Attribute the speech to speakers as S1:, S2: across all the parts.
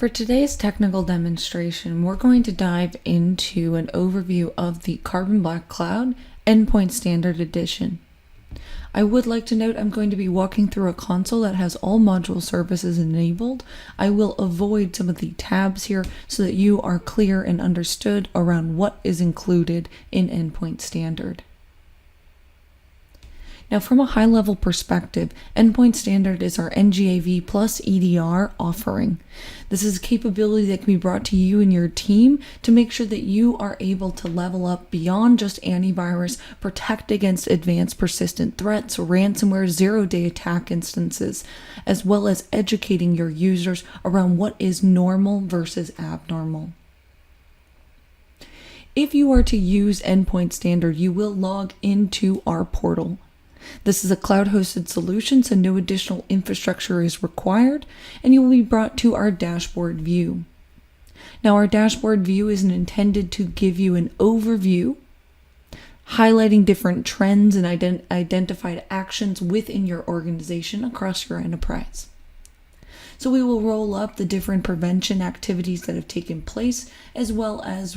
S1: For today's technical demonstration, we're going to dive into an overview of the Carbon Black Cloud Endpoint Standard Edition. I would like to note I'm going to be walking through a console that has all module services enabled. I will avoid some of the tabs here so that you are clear and understood around what is included in Endpoint Standard. Now, from a high-level perspective, Endpoint Standard is our NGAV plus EDR offering. This is a capability that can be brought to you and your team to make sure that you are able to level up beyond just antivirus, protect against advanced persistent threats, ransomware, zero-day attack instances, as well as educating your users around what is normal versus abnormal. If you are to use Endpoint Standard, you will log into our portal. This is a cloud-hosted solution, so no additional infrastructure is required, and you will be brought to our dashboard view. Now, our dashboard view is intended to give you an overview, highlighting different trends and identified actions within your organization across your enterprise. So we will roll up the different prevention activities that have taken place, as well as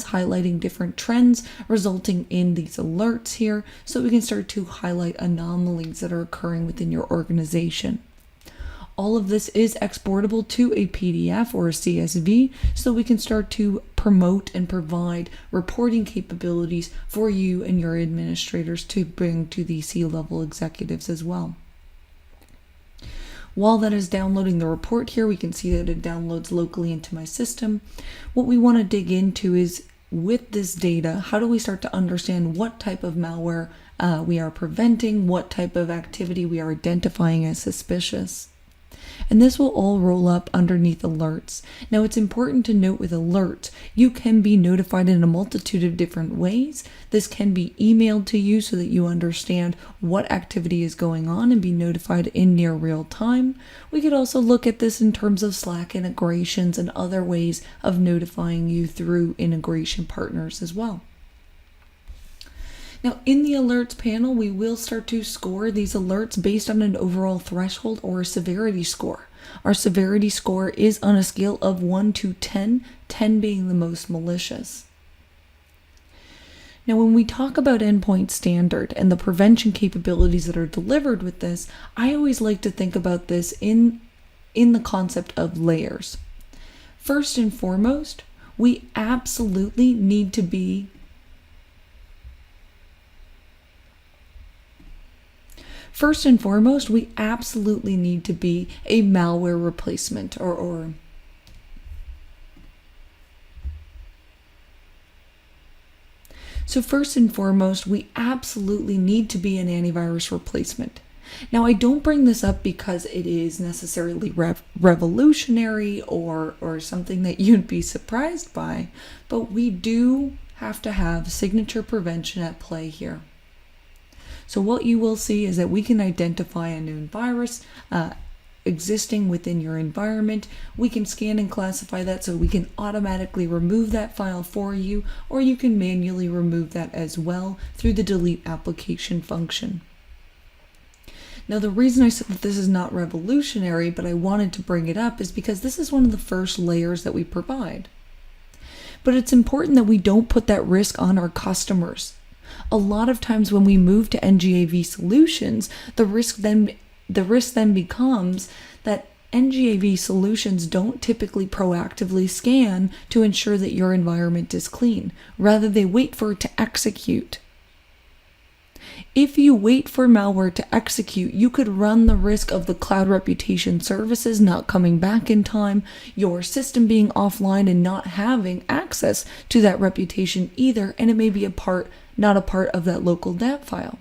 S1: highlighting different trends resulting in these alerts here, so we can start to highlight anomalies that are occurring within your organization. All of this is exportable to a PDF or a CSV, so we can start to promote and provide reporting capabilities for you and your administrators to bring to the C-level executives as well. While that is downloading the report here, we can see that it downloads locally into my system. What we want to dig into is, with this data, how do we start to understand what type of malware we are preventing, what type of activity we are identifying as suspicious. And this will all roll up underneath alerts. Now, it's important to note with alerts, you can be notified in a multitude of different ways. This can be emailed to you so that you understand what activity is going on and be notified in near real time. We could also look at this in terms of Slack integrations and other ways of notifying you through integration partners as well. Now, in the alerts panel, we will start to score these alerts based on an overall threshold or a severity score. Our severity score is on a scale of 1 to 10, 10 being the most malicious. Now, when we talk about Endpoint Standard and the prevention capabilities that are delivered with this, I always like to think about this in the concept of layers. First and foremost, we absolutely need to be a malware replacement So first and foremost, we absolutely need to be an antivirus replacement. Now, I don't bring this up because it is necessarily revolutionary or something that you'd be surprised by, but we do have to have signature prevention at play here. So what you will see is that we can identify a known virus existing within your environment. We can scan and classify that so we can automatically remove that file for you, or you can manually remove that as well through the delete application function. Now, the reason I said that this is not revolutionary, but I wanted to bring it up, is because this is one of the first layers that we provide. But it's important that we don't put that risk on our customers. A lot of times when we move to NGAV solutions, the risk then becomes that NGAV solutions don't typically proactively scan to ensure that your environment is clean. Rather, they wait for it to execute. If you wait for malware to execute, you could run the risk of the cloud reputation services not coming back in time, your system being offline and not having access to that reputation either, and it may be not a part of that local DAP file.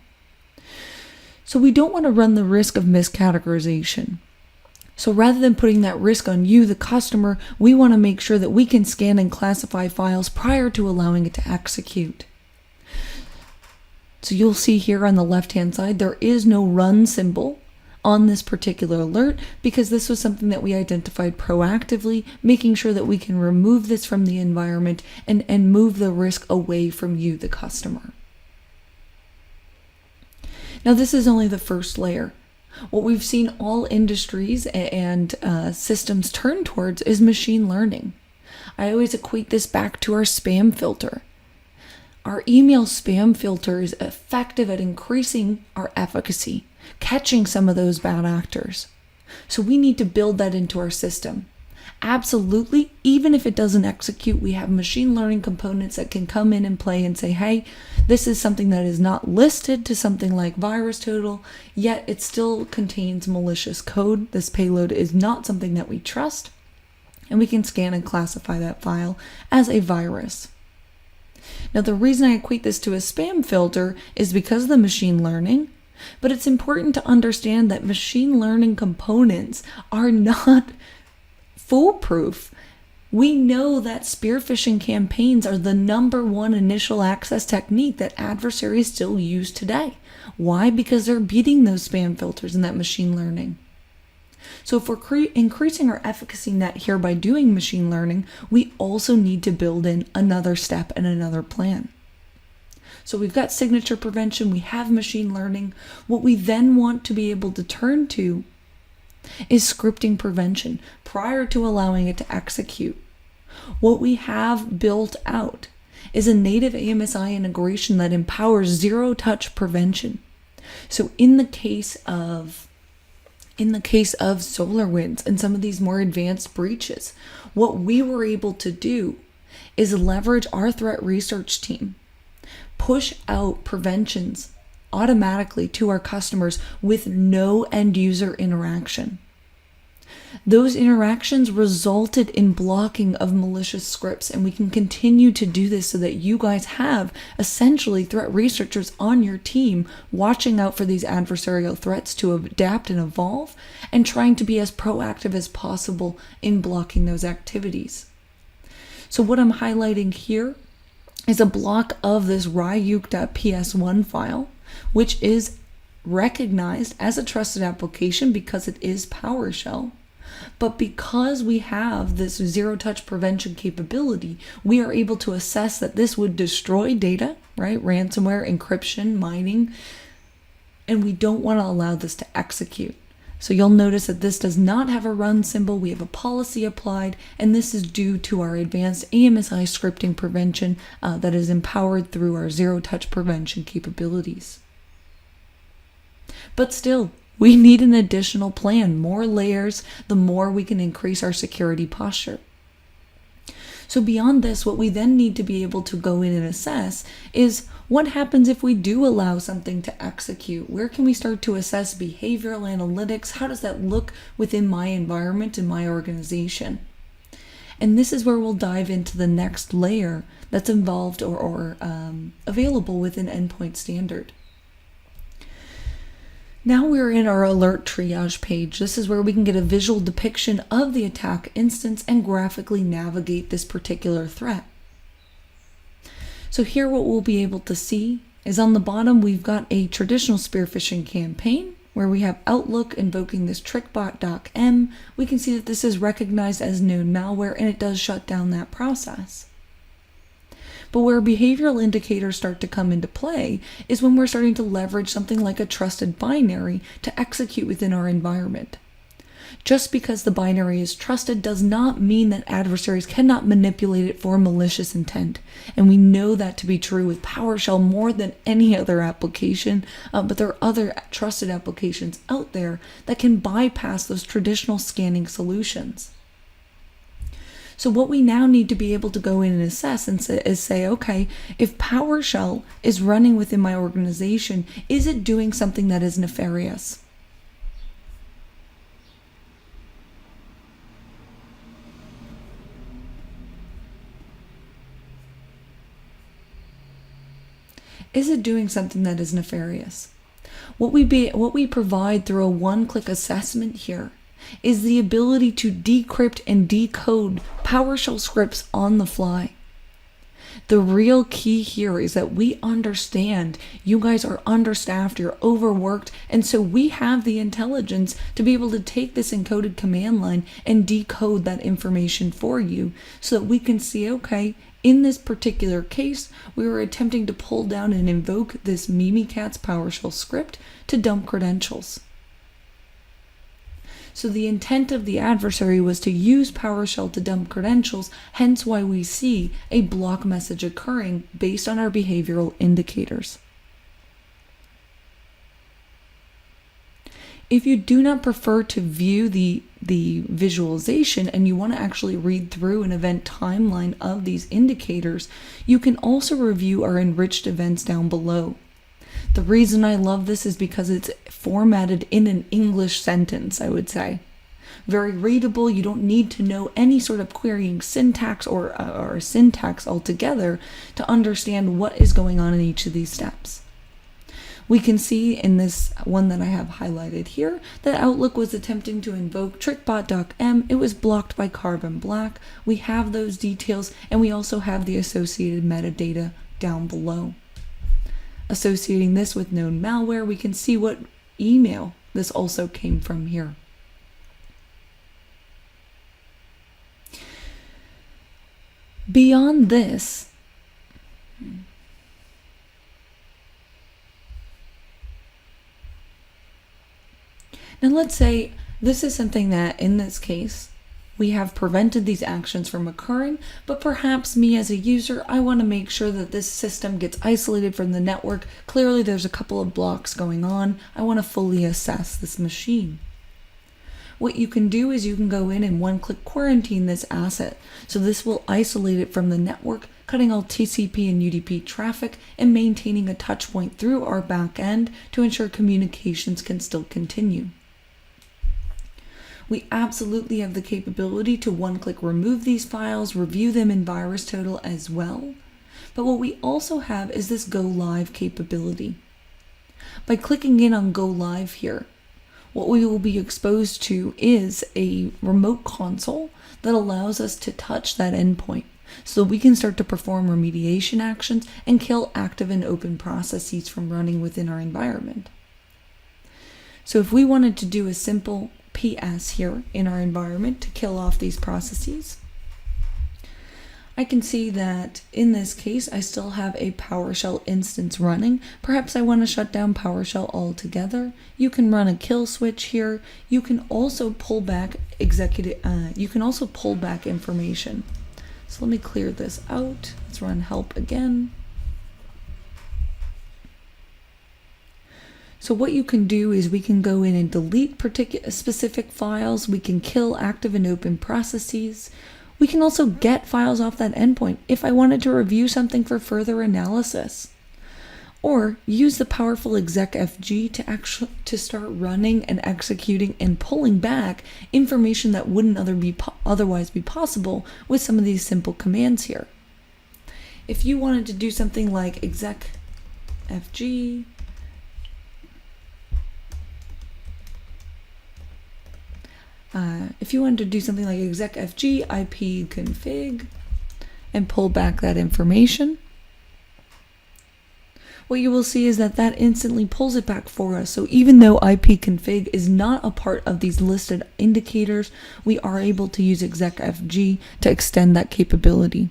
S1: So we don't want to run the risk of miscategorization. So rather than putting that risk on you, the customer, we want to make sure that we can scan and classify files prior to allowing it to execute. So you'll see here on the left-hand side, there is no run symbol on this particular alert because this was something that we identified proactively, making sure that we can remove this from the environment and move the risk away from you, the customer. Now, this is only the first layer. What we've seen all industries and systems turn towards is machine learning. I always equate this back to our spam filter. Our email spam filter is effective at increasing our efficacy, catching some of those bad actors. So we need to build that into our system. Absolutely, even if it doesn't execute, we have machine learning components that can come in and play and say, hey, this is something that is not listed to something like VirusTotal, yet it still contains malicious code. This payload is not something that we trust, and we can scan and classify that file as a virus. Now, the reason I equate this to a spam filter is because of the machine learning, but it's important to understand that machine learning components are not foolproof. We know that spear phishing campaigns are the number one initial access technique that adversaries still use today. Why? Because they're beating those spam filters and that machine learning. So if we're increasing our efficacy net here by doing machine learning, we also need to build in another step and another plan. So we've got signature prevention, we have machine learning. What we then want to be able to turn to is scripting prevention prior to allowing it to execute. What we have built out is a native AMSI integration that empowers zero-touch prevention. So in the case of SolarWinds and some of these more advanced breaches, what we were able to do is leverage our threat research team, push out preventions automatically to our customers with no end user interaction. Those interactions resulted in blocking of malicious scripts, and we can continue to do this so that you guys have essentially threat researchers on your team watching out for these adversarial threats to adapt and evolve and trying to be as proactive as possible in blocking those activities. So what I'm highlighting here is a block of this ryuk.ps1 file, which is recognized as a trusted application because it is PowerShell. But because we have this zero-touch prevention capability, we are able to assess that this would destroy data, right? Ransomware, encryption, mining, and we don't want to allow this to execute. So you'll notice that this does not have a run symbol. We have a policy applied, and this is due to our advanced AMSI scripting prevention that is empowered through our zero-touch prevention capabilities. But still, we need an additional plan. More layers, the more we can increase our security posture. So beyond this, what we then need to be able to go in and assess is what happens if we do allow something to execute? Where can we start to assess behavioral analytics? How does that look within my environment and my organization? And this is where we'll dive into the next layer that's involved or available within Endpoint Standard. Now we're in our alert triage page. This is where we can get a visual depiction of the attack instance and graphically navigate this particular threat. So here what we'll be able to see is on the bottom we've got a traditional spear phishing campaign where we have Outlook invoking this trickbot.m. We can see that this is recognized as known malware and it does shut down that process. But where behavioral indicators start to come into play is when we're starting to leverage something like a trusted binary to execute within our environment. Just because the binary is trusted does not mean that adversaries cannot manipulate it for malicious intent. And we know that to be true with PowerShell more than any other application, but there are other trusted applications out there that can bypass those traditional scanning solutions. So what we now need to be able to go in and assess and say, okay, if PowerShell is running within my organization, is it doing something that is nefarious? Is it doing something that is nefarious? What we provide through a one-click assessment here is the ability to decrypt and decode PowerShell scripts on the fly. The real key here is that we understand you guys are understaffed, you're overworked, and so we have the intelligence to be able to take this encoded command line and decode that information for you so that we can see, okay, in this particular case, we were attempting to pull down and invoke this Mimikatz PowerShell script to dump credentials. So the intent of the adversary was to use PowerShell to dump credentials, hence why we see a block message occurring based on our behavioral indicators. If you do not prefer to view the visualization and you want to actually read through an event timeline of these indicators, you can also review our enriched events down below. The reason I love this is because it's formatted in an English sentence, I would say. Very readable. You don't need to know any sort of querying syntax or syntax altogether to understand what is going on in each of these steps. We can see in this one that I have highlighted here that Outlook was attempting to invoke trickbot.m. It was blocked by Carbon Black. We have those details, and we also have the associated metadata down below. Associating this with known malware, we can see what email this also came from here. Beyond this, now let's say this is something that, in this case, we have prevented these actions from occurring, but perhaps me as a user, I want to make sure that this system gets isolated from the network. Clearly there's a couple of blocks going on. I want to fully assess this machine. What you can do is you can go in and one-click quarantine this asset. So this will isolate it from the network, cutting all TCP and UDP traffic and maintaining a touch point through our back end to ensure communications can still continue. We absolutely have the capability to one-click remove these files, review them in VirusTotal as well. But what we also have is this Go Live capability. By clicking in on Go Live here, what we will be exposed to is a remote console that allows us to touch that endpoint so we can start to perform remediation actions and kill active and open processes from running within our environment. So if we wanted to do a simple PS here in our environment to kill off these processes, I can see that in this case I still have a PowerShell instance running. Perhaps I want to shut down PowerShell altogether. You can run a kill switch here. You can also pull back information. So let me clear this out. Let's run help again. So what you can do is we can go in and delete specific files. We can kill active and open processes. We can also get files off that endpoint if I wanted to review something for further analysis. Or use the powerful execfg to start running and executing and pulling back information that wouldn't otherwise be possible with some of these simple commands here. If you wanted to do something like execfg execfg ipconfig and pull back that information, what you will see is that instantly pulls it back for us. So even though ipconfig is not a part of these listed indicators, we are able to use execfg to extend that capability.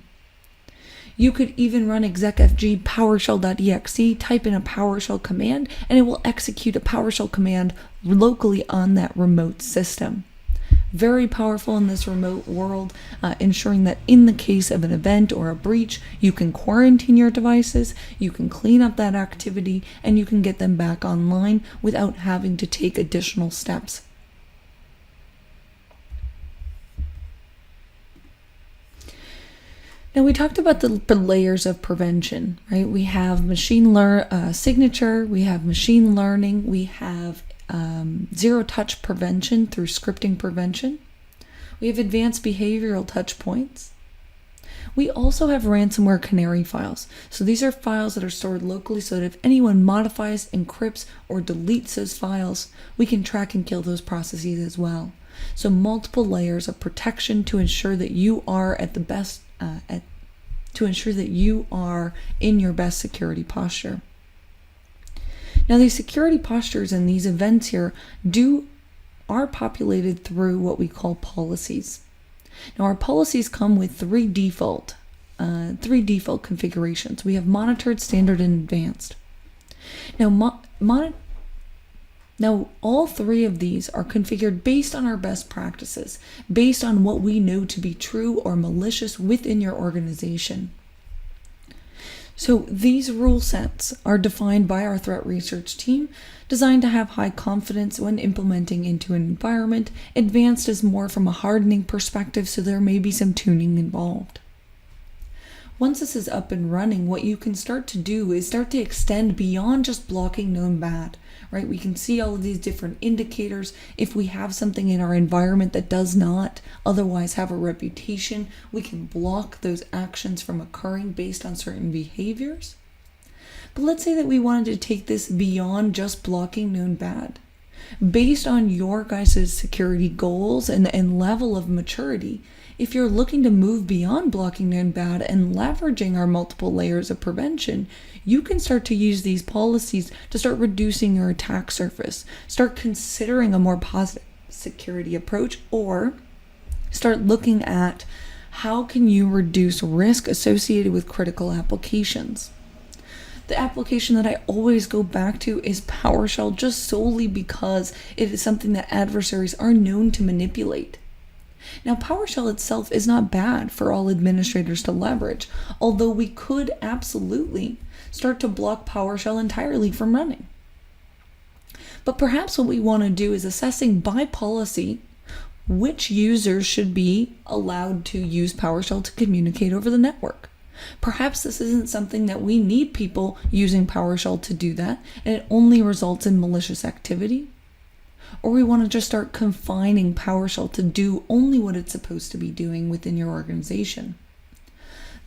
S1: You could even run execfg powershell.exe, type in a PowerShell command, and it will execute a PowerShell command locally on that remote system. Very powerful in this remote world, ensuring that in the case of an event or a breach, you can quarantine your devices, you can clean up that activity, and you can get them back online without having to take additional steps. Now we talked about the layers of prevention, right? We have signature, we have machine learning, we have zero-touch prevention through scripting prevention. We have advanced behavioral touch points. We also have ransomware canary files. So these are files that are stored locally so that if anyone modifies, encrypts, or deletes those files, we can track and kill those processes as well. So multiple layers of protection to ensure that you are in your best security posture. Now these security postures and these events here are populated through what we call policies. Now our policies come with three default configurations. We have monitored, standard, and advanced. Now Now, all three of these are configured based on our best practices, based on what we know to be true or malicious within your organization. So these rule sets are defined by our threat research team, designed to have high confidence when implementing into an environment, advanced as more from a hardening perspective, so there may be some tuning involved. Once this is up and running, what you can start to do is start to extend beyond just blocking known bad, right? We can see all of these different indicators. If we have something in our environment that does not otherwise have a reputation, we can block those actions from occurring based on certain behaviors. But let's say that we wanted to take this beyond just blocking known bad. Based on your guys' security goals and level of maturity, if you're looking to move beyond blocking known bad and leveraging our multiple layers of prevention, you can start to use these policies to start reducing your attack surface, start considering a more positive security approach, or start looking at how can you reduce risk associated with critical applications. The application that I always go back to is Powershell, just solely because it is something that adversaries are known to manipulate. Now, Powershell itself is not bad for all administrators to leverage, although we could absolutely start to block Powershell entirely from running. But perhaps what we want to do is assessing by policy which users should be allowed to use Powershell to communicate over the network. Perhaps this isn't something that we need people using PowerShell to do that, and it only results in malicious activity. Or we want to just start confining PowerShell to do only what it's supposed to be doing within your organization.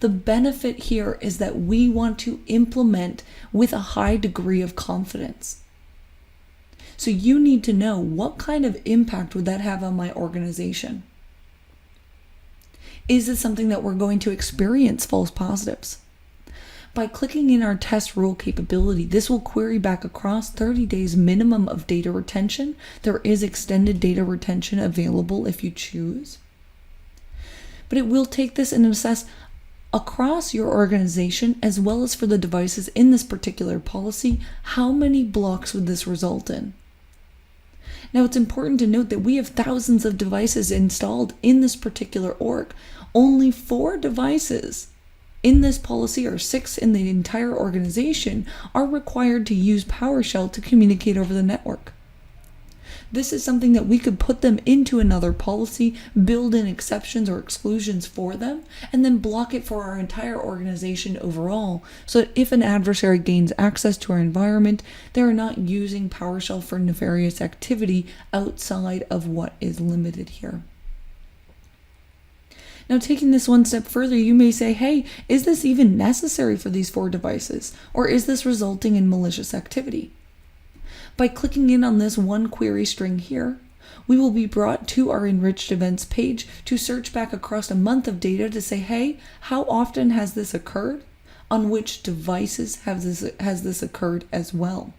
S1: The benefit here is that we want to implement with a high degree of confidence. So you need to know, what kind of impact would that have on my organization? Is it something that we're going to experience false positives? By clicking in our test rule capability, this will query back across 30 days minimum of data retention. There is extended data retention available if you choose. But it will take this and assess across your organization, as well as for the devices in this particular policy, how many blocks would this result in? Now, it's important to note that we have thousands of devices installed in this particular org. Only 4 devices in this policy, or 6 in the entire organization, are required to use PowerShell to communicate over the network. This is something that we could put them into another policy, build in exceptions or exclusions for them, and then block it for our entire organization overall, so that if an adversary gains access to our environment, they are not using PowerShell for nefarious activity outside of what is limited here. Now, taking this one step further, you may say, hey, is this even necessary for these 4 devices? Or is this resulting in malicious activity? By clicking in on this one query string here, we will be brought to our Enriched Events page to search back across a month of data to say, hey, how often has this occurred? On which devices has this occurred as well?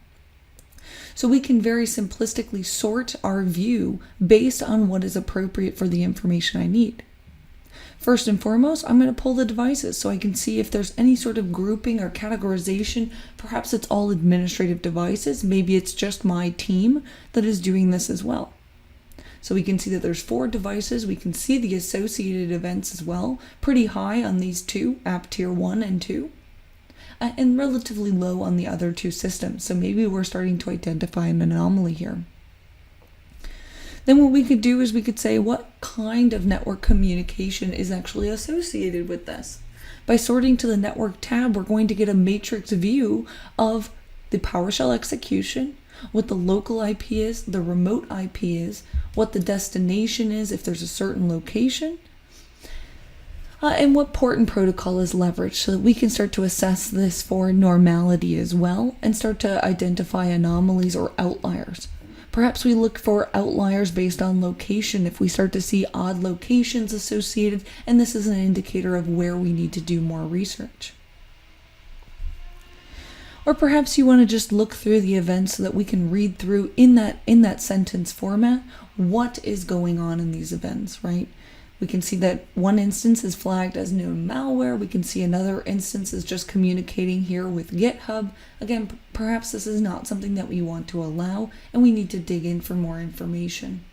S1: So we can very simplistically sort our view based on what is appropriate for the information I need. First and foremost, I'm going to pull the devices so I can see if there's any sort of grouping or categorization. Perhaps it's all administrative devices. Maybe it's just my team that is doing this as well. So we can see that there's 4 devices. We can see the associated events as well. Pretty high on these 2, app tier 1 and 2. And relatively low on the other 2 systems. So maybe we're starting to identify an anomaly here. Then what we could do is we could say what kind of network communication is actually associated with this. By sorting to the network tab, we're going to get a matrix view of the PowerShell execution, what the local IP is, the remote IP is, what the destination is if there's a certain location, and what port and protocol is leveraged, so that we can start to assess this for normality as well and start to identify anomalies or outliers. Perhaps we look for outliers based on location if we start to see odd locations associated, and this is an indicator of where we need to do more research. Or perhaps you want to just look through the events so that we can read through in that sentence format what is going on in these events, right? We can see that one instance is flagged as known malware. We can see another instance is just communicating here with GitHub. Again, perhaps this is not something that we want to allow, and we need to dig in for more information.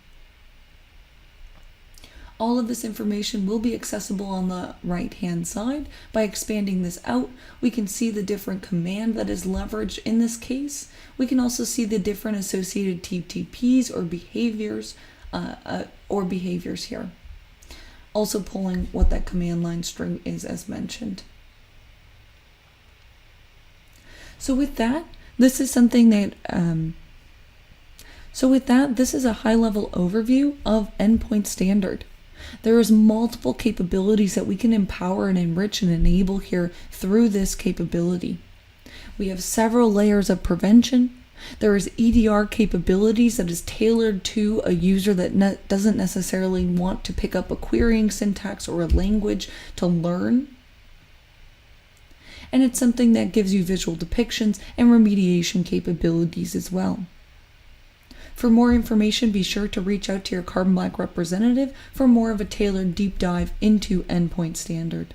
S1: All of this information will be accessible on the right-hand side. By expanding this out, we can see the different command that is leveraged in this case. We can also see the different associated TTPs or behaviors here. Also pulling what that command line string is as mentioned. So with that, this is something that this is a high-level overview of Endpoint Standard. There is multiple capabilities that we can empower and enrich and enable here through this capability. We have several layers of prevention. There is EDR capabilities that is tailored to a user that doesn't necessarily want to pick up a querying syntax or a language to learn. And it's something that gives you visual depictions and remediation capabilities as well. For more information, be sure to reach out to your Carbon Black representative for more of a tailored deep dive into Endpoint Standard.